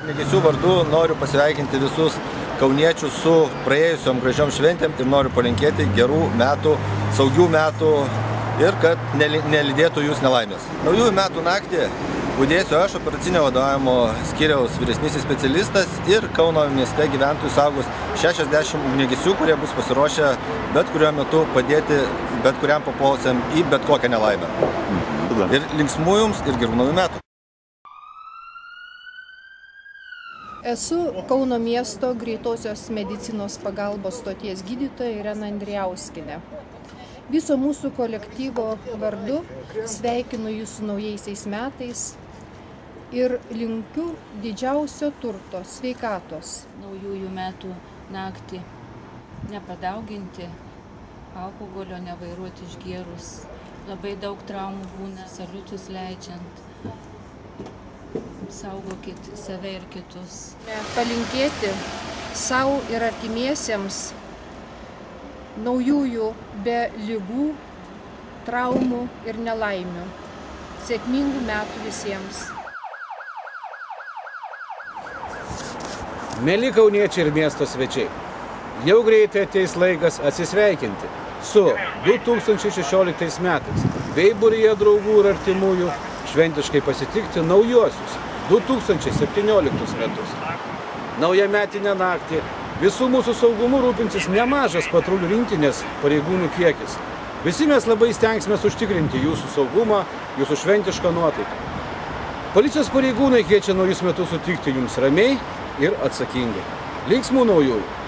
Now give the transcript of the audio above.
Ugniagesių vardu noriu pasveikinti visus kauniečius su praėjusiom gražiom šventėm ir noriu palinkėti gerų metų, saugių metų ir kad nelydėtų jūs nelaimės. Naujųjų metų naktį budėsiu aš, operacinio vadovavimo skyriaus vyresnysis specialistas, ir Kauno mieste gyventojų saugos 60 ugniagesių, kurie bus pasiruošę bet kuriuo metu padėti bet kuriam papuolusiam į bet kokią nelaimę. Ir linksmų jums ir gerų naujų metų. Esu Kauno miesto greitosios medicinos pagalbos stoties gydytoja Irena Andrijauskienė. Viso mūsų kolektyvo vardu sveikinu jūs su naujaisiais metais ir linkiu didžiausio turto, sveikatos. Naujųjų metų naktį nepadauginti, alkoholio nevairuoti išgėrus. Labai daug traumų būna, saliutus leidžiant. Saugokit save ir kitus. Palinkėti savo ir artimiesiems naujųjų be ligų, traumų ir nelaimių. Sėkmingų metų visiems. Mieli kauniečiai ir miesto svečiai, jau greitai ateis laikas atsisveikinti su 2016 metais bei būryje draugų ir artimųjų šventiškai pasitikti naujuosius 2017 metus. Naujametinę naktį visų mūsų saugumu rūpinsis nemažas patrulių rinktinės pareigūnų kiekis. Visi mes labai stengsime užtikrinti jūsų saugumą, jūsų šventišką nuotaiką. Policijos pareigūnai kviečia naujus metus sutikti jums ramiai ir atsakingai. Linksmų naujųjų!